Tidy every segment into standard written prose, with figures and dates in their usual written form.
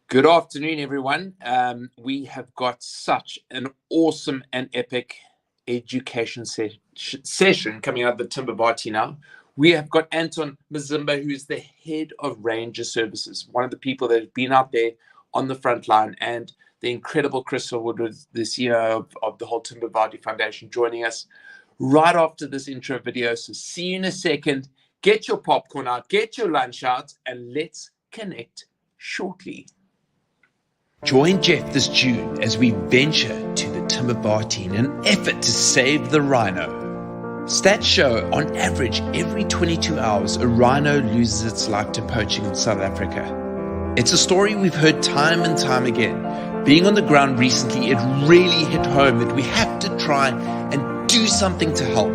Good afternoon, everyone. We have got such an awesome and epic education session coming out of the Timbavati now. We have got Anton Mzimba, who is the head of Ranger Services, one of the people that have been out there on the front line, and the incredible Krystle Woodward, the CEO of the whole Timbavati Foundation, joining us right after this intro video. So see you in a second. Get your popcorn out, get your lunch out, and let's connect shortly. Join Jeff this June as we venture to the Timbavati in an effort to save the rhino. Stats show, on average, every 22 hours, a rhino loses its life to poaching in South Africa. It's a story we've heard time and time again. Being on the ground recently, it really hit home that we have to try and do something to help.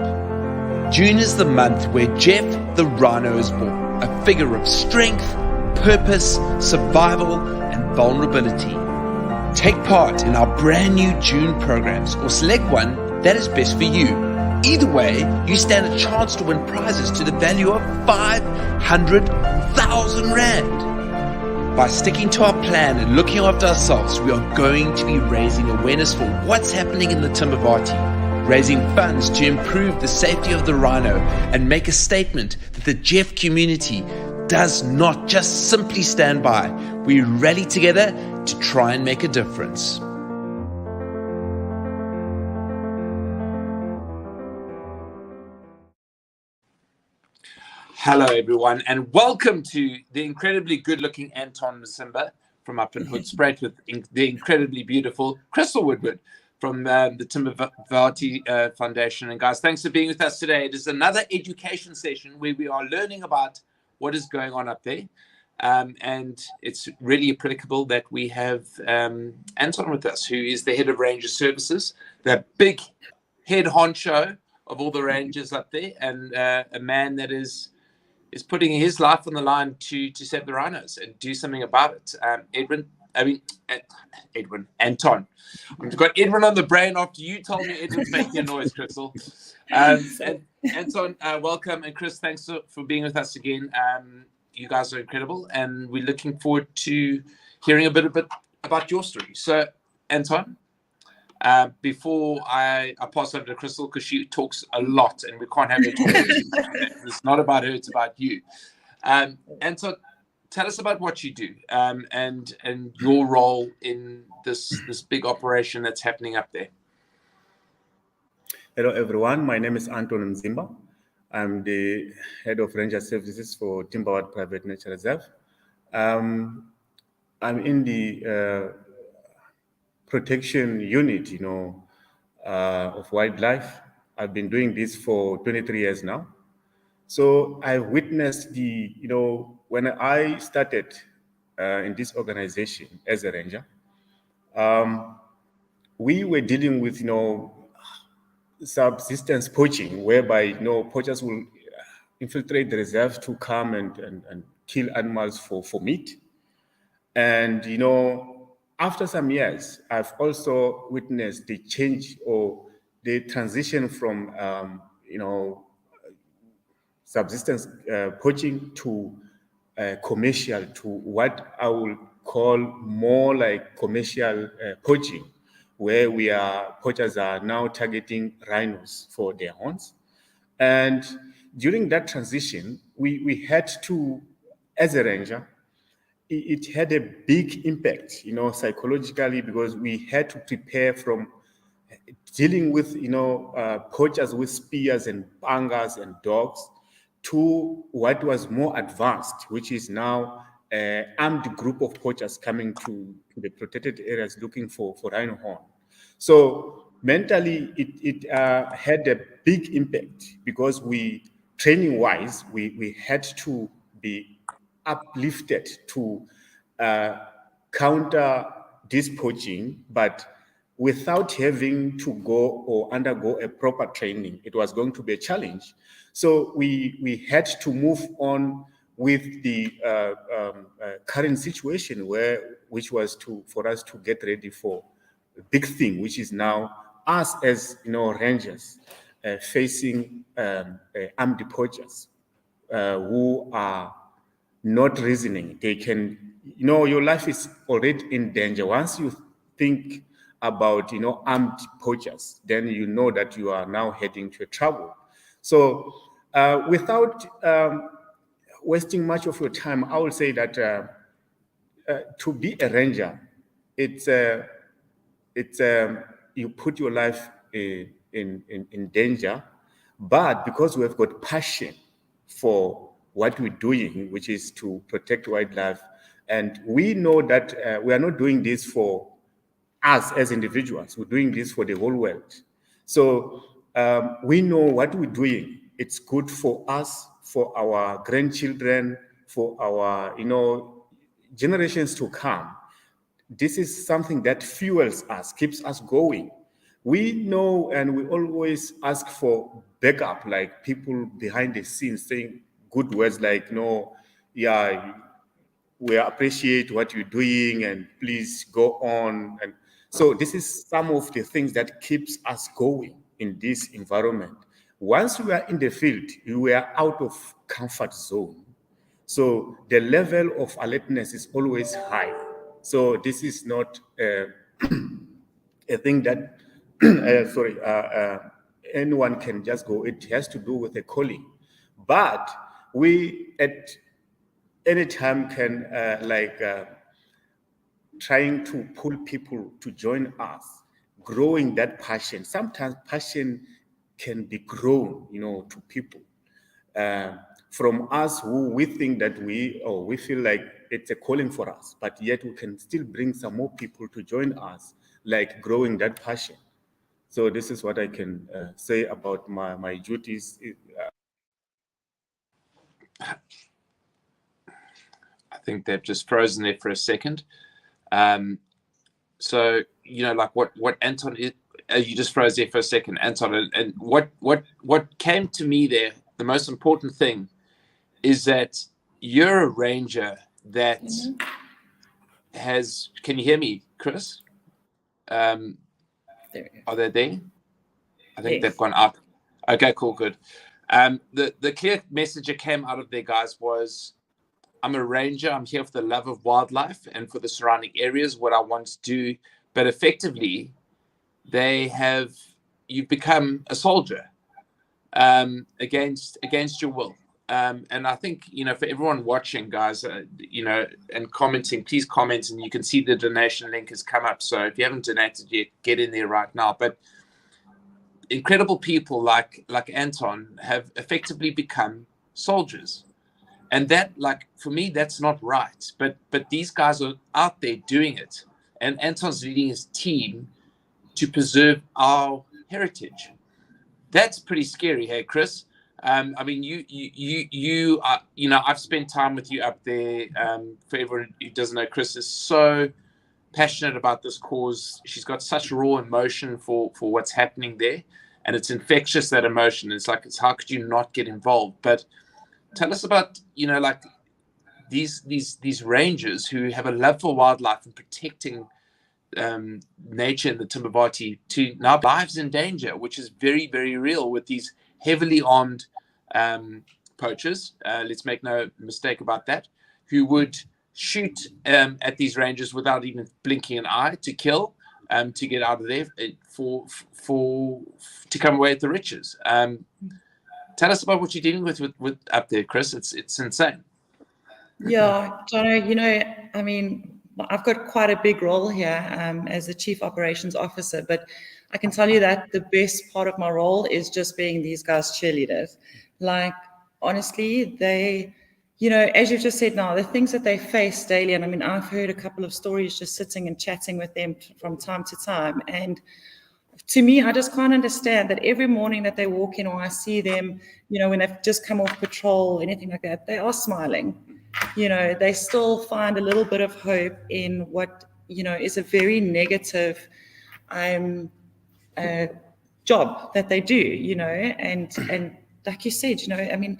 June is the month where Jeff the rhino is born, a figure of strength, purpose, survival, and vulnerability. Take part in our brand new June programs or select one that is best for you. Either way, you stand a chance to win prizes to the value of 500,000 Rand. By sticking to our plan and looking after ourselves, we are going to be raising awareness for what's happening in the Timbavati, raising funds to improve the safety of the rhino, and make a statement that the Jeff community does not just simply stand by. We rally together to try and make a difference. Hello, everyone, and welcome to the incredibly good-looking Anton Mzimba from up in Hoedspruit with the incredibly beautiful Krystle Woodward from the Timbavati Foundation. And guys, thanks for being with us today. It is another education session where we are learning about what is going on up there. And it's really applicable that we have Anton with us, who is the head of Ranger Services, the big head honcho of all the Rangers up there, and a man that is putting his life on the line to save the rhinos and do something about it. Anton. I've got Edwin on the brain after you told me Edwin's making a noise, Krystle. And Anton, welcome. And Chris, thanks for being with us again. You guys are incredible, and we're looking forward to hearing a bit about your story. So, Anton, before I pass over to Krystle, because she talks a lot, and we can't have her talking. It's not about her; it's about you. Anton, tell us about what you do and your role in this big operation that's happening up there. Hello, everyone. My name is Anton Mzimba. I'm the head of Ranger Services for Timbavati Private Nature Reserve. I'm in the protection unit, of wildlife. I've been doing this for 23 years now. So I've witnessed when I started in this organization as a ranger, we were dealing with, subsistence poaching, whereby poachers will infiltrate the reserve to come and kill animals for meat. And after some years, I've also witnessed the change or the transition from subsistence poaching to commercial, to what I will call more like commercial poaching, where poachers are now targeting rhinos for their horns. And during that transition, we had to, as a ranger, it had a big impact, psychologically, because we had to prepare from dealing with, poachers with spears and pangas and dogs to what was more advanced, which is now an armed group of poachers coming to the protected areas looking for rhino horn. So mentally, it had a big impact, because training-wise, we had to be uplifted to counter this poaching, but without having to go or undergo a proper training. It was going to be a challenge. So we had to move on with the current situation, which was for us to get ready for a big thing, which is now us as rangers facing armed poachers who are not reasoning. They can your life is already in danger. Once you think about, armed poachers, then you know that you are now heading to a trouble. So without wasting much of your time, I would say that to be a ranger, it's you put your life in danger, but because we have got passion for what we're doing, which is to protect wildlife, and we know that we are not doing this for us as individuals, we're doing this for the whole world. So we know what we're doing. It's good for us, for our grandchildren, for our generations to come. This is something that fuels us, keeps us going. We know, and we always ask for backup, like people behind the scenes saying good words like, no, yeah, we appreciate what you're doing and please go on. And so this is some of the things that keeps us going in this environment. Once we are in the field, we are out of comfort zone. So the level of alertness is always high. So this is not a thing that, anyone can just go. It has to do with a calling. But we at any time can trying to pull people to join us, growing that passion. Sometimes passion can be grown, to people. From us who we think that we feel like it's a calling for us, but yet we can still bring some more people to join us, like growing that passion. So this is what I can say about my duties. I think they've just frozen there for a second. So like what Anton is, you just froze there for a second, Anton, and what came to me there, the most important thing is that you're a ranger that has. Can you hear me, Chris? Are they there? I think they've gone up. Okay, cool, good. The clear message that came out of there, guys, was I'm a ranger. I'm here for the love of wildlife and for the surrounding areas, what I want to do. But effectively, you've become a soldier against your will. And I think, for everyone watching, guys, and commenting, please comment, and you can see the donation link has come up. So if you haven't donated yet, get in there right now. But incredible people like Anton have effectively become soldiers. And that, for me, that's not right. But these guys are out there doing it. And Anton's leading his team to preserve our heritage. That's pretty scary, hey, Chris? I mean, you are, I've spent time with you up there. For everyone who doesn't know, Chris is so passionate about this cause. She's got such raw emotion for what's happening there. And it's infectious, that emotion. It's how could you not get involved? But tell us about, these rangers who have a love for wildlife and protecting nature in the Timbavati, to now lives in danger, which is very, very real with these heavily armed poachers. Let's make no mistake about that, who would shoot at these rangers without even blinking an eye to kill, to get out of there to come away with the riches. Tell us about what you're dealing with up there, Chris. It's insane. Yeah, Jono, I mean, I've got quite a big role here as the Chief Operations Officer, but I can tell you that the best part of my role is just being these guys' cheerleaders. Honestly, they, as you've just said now, the things that they face daily, and I mean, I've heard a couple of stories just sitting and chatting with them from time to time, and to me, I just can't understand that every morning that they walk in, or I see them, when they've just come off patrol, anything like that, they are smiling. They still find a little bit of hope in what, is a very negative job that they do, and like you said, I mean,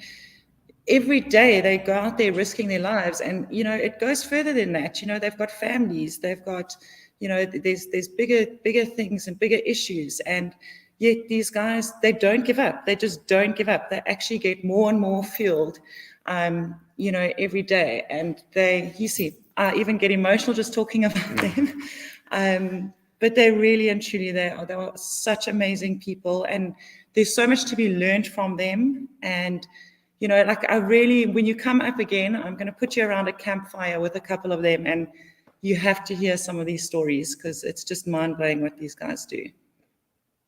every day they go out there risking their lives, and, it goes further than that. They've got families, they've got, there's bigger things and bigger issues, and yet these guys, they don't give up. They just don't give up. They actually get more and more fueled, every day. And you see, I even get emotional just talking about them. But they really and truly, they are such amazing people, and there's so much to be learned from them. And, you know, like when you come up again, I'm going to put you around a campfire with a couple of them, and you have to hear some of these stories, because it's just mind-blowing what these guys do.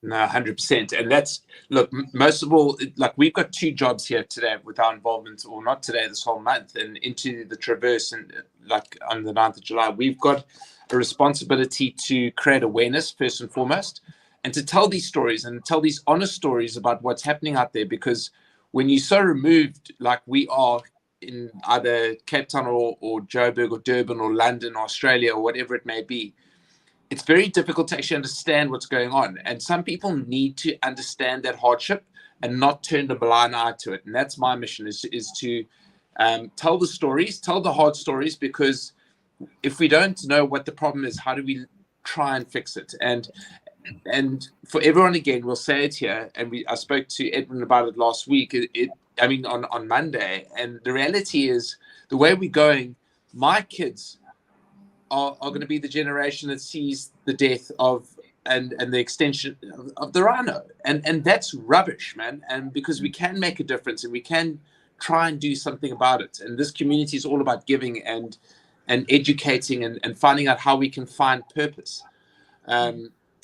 No, 100%. And that's, look, most of all, like we've got 2 jobs here today with our involvement, or not today, this whole month, and into the Traverse, and like on the 9th of July, we've got a responsibility to create awareness first and foremost, and to tell these stories and tell these honest stories about what's happening out there. Because when you're so removed, like we are in either Cape Town or Joburg or Durban or London or Australia or whatever it may be, it's very difficult to actually understand what's going on. And some people need to understand that hardship and not turn the blind eye to it. And that's my mission, is to tell the stories, tell the hard stories, because if we don't know what the problem is, how do we try and fix it? And for everyone, again, we'll say it here, and I spoke to Edwin about it last week, on Monday, and the reality is, the way we're going, my kids are going to be the generation that sees the death of and the extension of the rhino, and that's rubbish, man. And because we can make a difference, and we can try and do something about it, and this community is all about giving and educating and finding out how we can find purpose.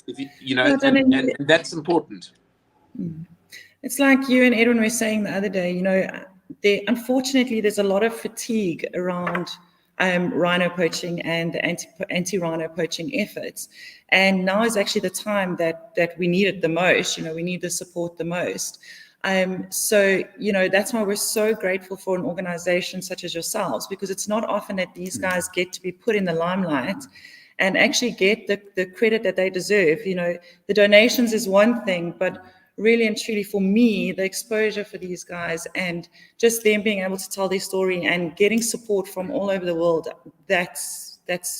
If you know, and that's important. It's like you and Edwin were saying the other day, you know, unfortunately there's a lot of fatigue around rhino poaching and anti-rhino poaching efforts. And now is actually the time that we need it the most. You know, we need the support the most. So, you know, that's why we're so grateful for an organization such as yourselves, because it's not often that these guys get to be put in the limelight and actually get the credit that they deserve. You know, the donations is one thing, but really and truly for me, the exposure for these guys and just them being able to tell their story and getting support from all over the world, that's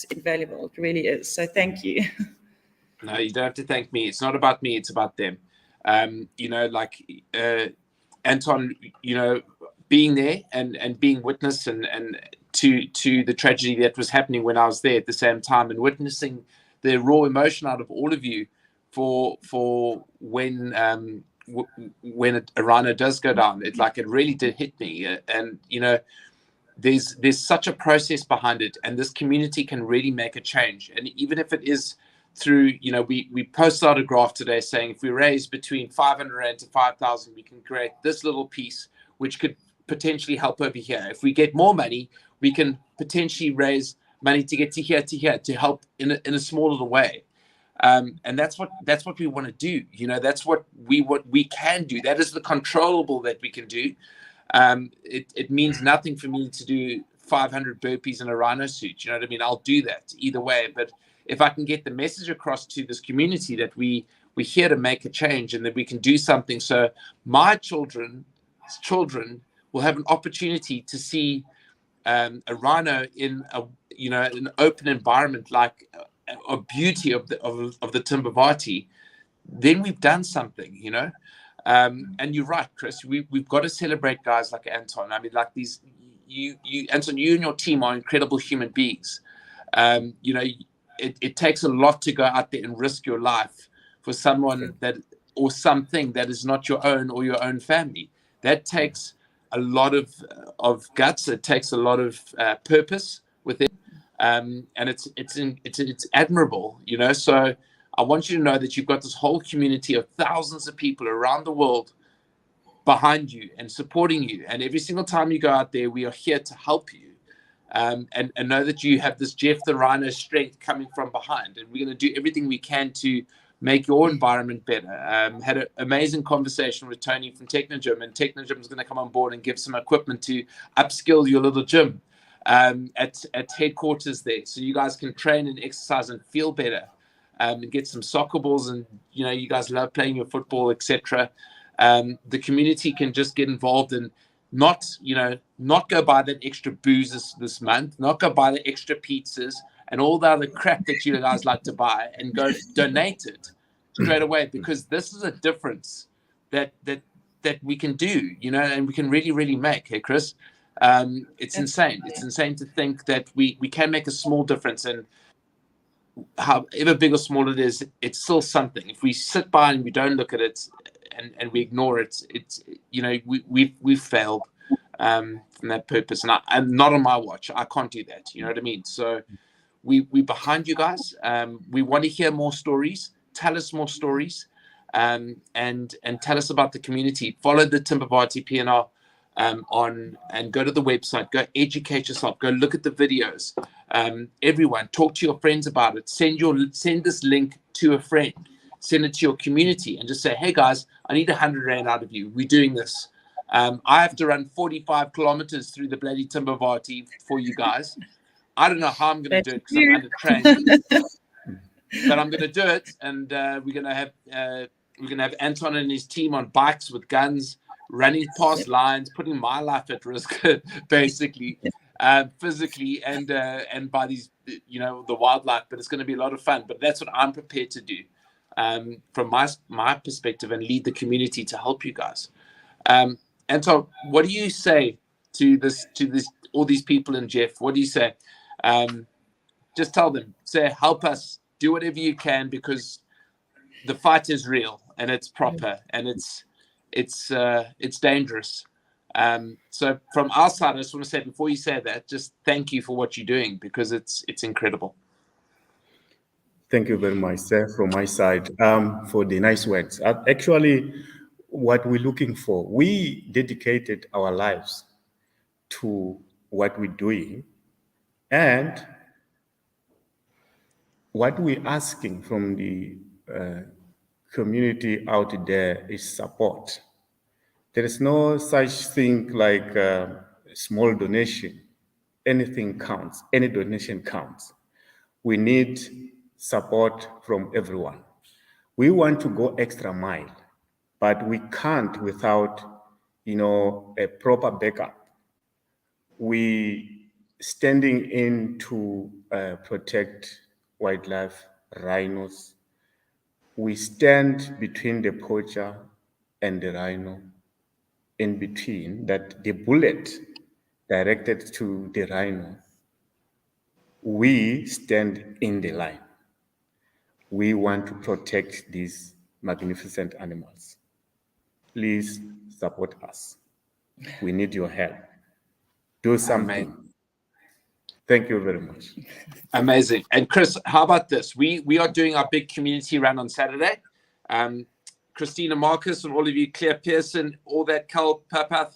invaluable. It really is. So thank you. No, you don't have to thank me. It's not about me, it's about them. You know, like Anton, you know, being there and being witness and to the tragedy that was happening when I was there at the same time, and witnessing the raw emotion out of all of you for when a rhino does go down. It really did hit me. And you know, there's such a process behind it, and this community can really make a change. And even if it is through, you know, we posted out a graph today saying if we raise between 500 Rand to 5,000, we can create this little piece which could potentially help over here. If we get more money, we can potentially raise money to get to here to help in a small little way. And that's what we want to do. You know, that's what we can do. That is the controllable that we can do. It means nothing for me to do 500 burpees in a rhino suit. You know what I mean? I'll do that either way. But if I can get the message across to this community that we're here to make a change and that we can do something, so my children's children will have an opportunity to see a rhino in an open environment like a beauty of the Timbavati, then we've done something, you know. And you're right, Chris. We've got to celebrate guys like Anton. I mean, like these, Anton, you and your team are incredible human beings. You know, it takes a lot to go out there and risk your life for someone that or something that is not your own or your own family. That takes a lot of guts. It takes a lot of purpose with it, and it's admirable, you know. So I want you to know that you've got this whole community of thousands of people around the world behind you and supporting you. And every single time you go out there, we are here to help you. And know that you have this Jeff the Rhino strength coming from behind. And we're going to do everything we can to make your environment better. Had an amazing conversation with Tony from Technogym, and Technogym is going to come on board and give some equipment to upskill your little gym at headquarters there. So you guys can train and exercise and feel better. And get some soccer balls, and you know, you guys love playing your football, etc. The community can just get involved and not go buy that extra booze this month, not go buy the extra pizzas and all the other crap that you guys like to buy, and go donate it straight away, because this is a difference that we can do, you know, and we can really, really make. Hey, Chris, It's insane. It's insane to think that we can make a small difference, and however big or small it is, it's still something. If we sit by and we don't look at it and we ignore it, it's we've failed from that purpose. And I'm not on my watch. I can't do that. You know what I mean? So we're behind you guys. We want to hear more stories. Tell us more stories, and tell us about the community. Follow the Timbavati PNR and go to the website. Go educate yourself. Go look at the videos. Everyone, talk to your friends about it. Send this link to a friend. Send it to your community and just say, hey guys, I need 100 Rand out of you. We're doing this. I have to run 45 kilometers through the bloody Timbavati for you guys. I don't know how I'm going to do it because I'm undertrained, but I'm going to do it. And we're going to have Anton and his team on bikes with guns, running past lines, putting my life at risk, basically, physically and by these, the wildlife. But it's going to be a lot of fun. But that's what I'm prepared to do from my perspective, and lead the community to help you guys. Anton, what do you say to all these people in Jeff? What do you say? Just tell them, say, help us, do whatever you can, because the fight is real and it's proper and it's dangerous. So from our side, I just want to say, before you say that, just thank you for what you're doing, because it's incredible. Thank you very much, sir, from my side, for the nice words. Actually, what we're looking for, we dedicated our lives to what we're doing, and what we're asking from the community out there is support. There is no such thing like a small donation. Anything counts. Any donation counts. We need support from everyone. We want to go extra mile, but we can't without, a proper backup. We standing in to protect wildlife, rhinos. We stand between the poacher and the rhino, in between, that the bullet directed to the rhino, we stand in the line. We want to protect these magnificent animals. Please support us. We need your help. Do something. Amazing. Thank you very much. Amazing. And Chris, how about this? We are doing our big community run on Saturday. Christina Marcus and all of you, Claire Pearson, all that, Cal Papath.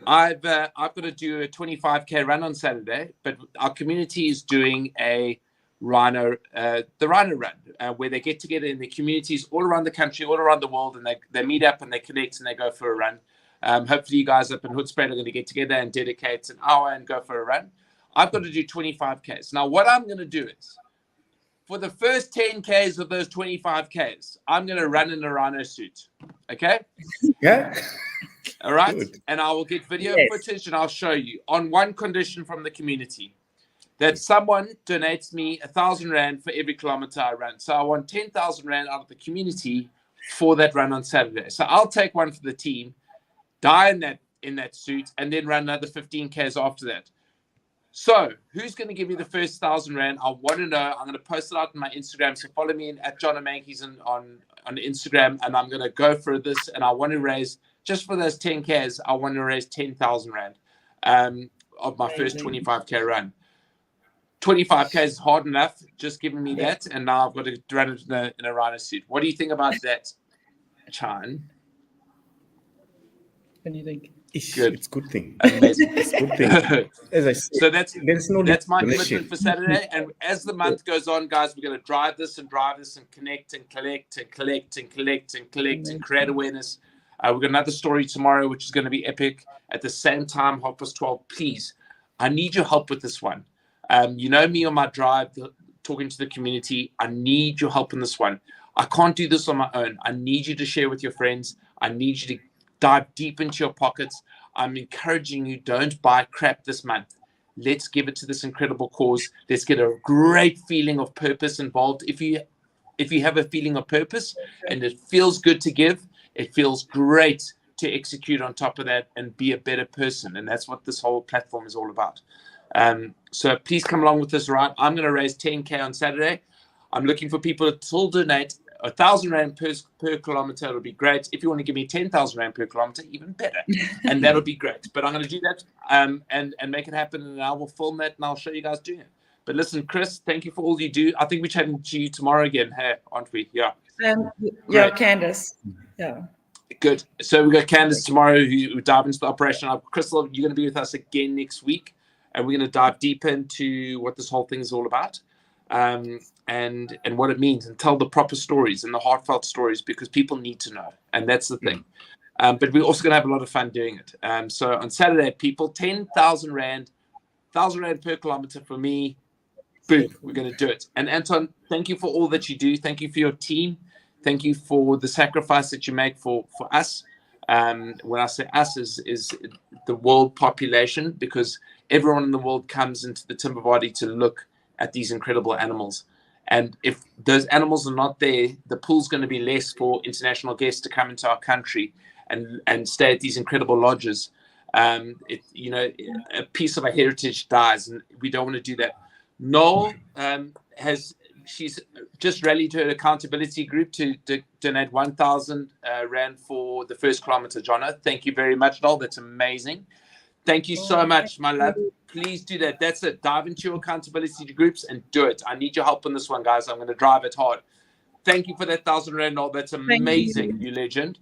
I've got to do a 25K run on Saturday, but our community is doing the Rhino Run, where they get together in the communities all around the country, all around the world, and they meet up and they connect and they go for a run. Hopefully you guys up in Hoedspruit are going to get together and dedicate an hour and go for a run. I've got to do 25Ks. Now, what I'm going to do is, for the first 10Ks of those 25Ks, I'm going to run in a rhino suit. Okay? Yeah. All right? Good. And I will get video footage and I'll show you, on one condition from the community, that someone donates me 1,000 Rand for every kilometer I run. So I want 10,000 Rand out of the community for that run on Saturday. So I'll take one for the team, die in that suit, and then run another 15Ks after that. So who's going to give me the first 1,000 Rand? I want to know. I'm going to post it out on my Instagram. So follow me at John O'Mankeys on Instagram, and I'm going to go for this. And I want to raise, just for those 10Ks, I want to raise 10,000 Rand of my first 25K run. 25K is hard enough, just giving me that, and now I've got to run it in a rhino suit. What do you think about that, Chan? What do you think? Good. It's a good thing. Amazing. It's a good thing. As I said, So that's my donation. commitment for Saturday. And as the month goes on, guys, we're going to drive this and connect and collect and collect and collect and collect and create awareness. We've got another story tomorrow, which is going to be epic. At the same time, 12:30. Please, I need your help with this one. You know me on my drive, talking to the community. I need your help in this one. I can't do this on my own. I need you to share with your friends. I need you to dive deep into your pockets. I'm encouraging you, don't buy crap this month. Let's give it to this incredible cause. Let's get a great feeling of purpose involved. If you have a feeling of purpose and it feels good to give, it feels great to execute on top of that and be a better person. And that's what this whole platform is all about. So please come along with us, right? I'm going to raise 10K on Saturday. I'm looking for people to still donate 1,000 Rand per kilometer. It'll be great. If you want to give me 10,000 Rand per kilometer, even better. And that'll be great. But I'm going to do that and make it happen. And I will film that and I'll show you guys doing it. But listen, Chris, thank you for all you do. I think we're chatting to you tomorrow again. Hey, aren't we? Yeah. Yeah, Candace. Yeah. Good. So we've got Candace tomorrow who dive into the operation. Krystle, you're going to be with us again next week. And we're going to dive deeper into what this whole thing is all about. And what it means, and tell the proper stories and the heartfelt stories, because people need to know, and that's the thing. But we're also going to have a lot of fun doing it. So on Saturday, people, 10,000 Rand, 1,000 Rand per kilometer for me. Boom, we're going to do it. And Anton, thank you for all that you do. Thank you for your team. Thank you for the sacrifice that you make for us. When I say us, is the world population, because everyone in the world comes into the Timbavati to look at these incredible animals. And if those animals are not there, the pool's going to be less for international guests to come into our country and stay at these incredible lodges. A piece of our heritage dies, and we don't want to do that. Noel she's just rallied her accountability group to donate 1,000 Rand for the first kilometer. Jono, thank you very much, Noel. That's amazing. Thank you so much, my love. Please do that. That's it. Dive into your accountability groups and do it. I need your help on this one, guys. I'm going to drive it hard. Thank you for that 1,000 Rand, Noel. That's amazing, you legend.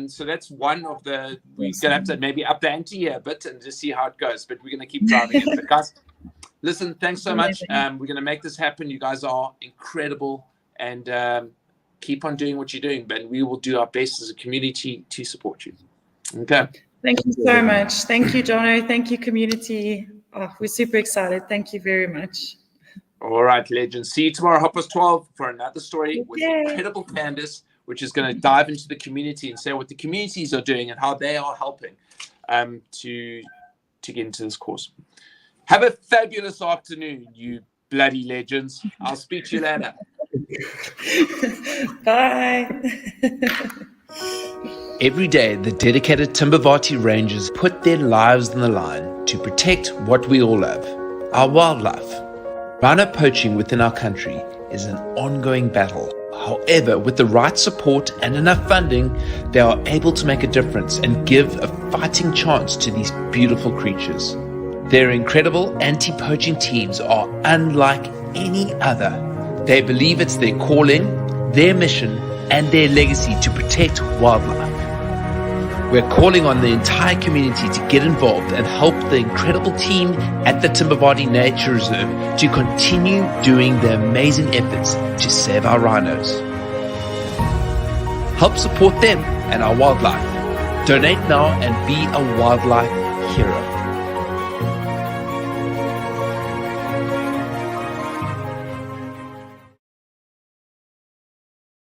So that's one of the, we're going to have to maybe up the ante a bit and just see how it goes, but we're going to keep driving it. But guys, listen, thanks so much. We're going to make this happen. You guys are incredible, and keep on doing what you're doing, but we will do our best as a community to support you. Okay. Thank you so much. Thank you, Jono. Thank you, community. Oh, we're super excited. Thank you very much. All right, legends. See you tomorrow, 12:30, for another story with incredible Candace, which is going to dive into the community and say what the communities are doing and how they are helping to get into this course. Have a fabulous afternoon, you bloody legends. I'll speak to you later. Bye. Every day, the dedicated Timbavati Rangers put their lives on the line to protect what we all love, our wildlife. Rhino poaching within our country is an ongoing battle. However, with the right support and enough funding, they are able to make a difference and give a fighting chance to these beautiful creatures. Their incredible anti-poaching teams are unlike any other. They believe it's their calling, their mission, and their legacy to protect wildlife. We're calling on the entire community to get involved and help the incredible team at the Timbavati Nature Reserve to continue doing the amazing efforts to save our rhinos. Help support them and our wildlife. Donate now and be a wildlife hero.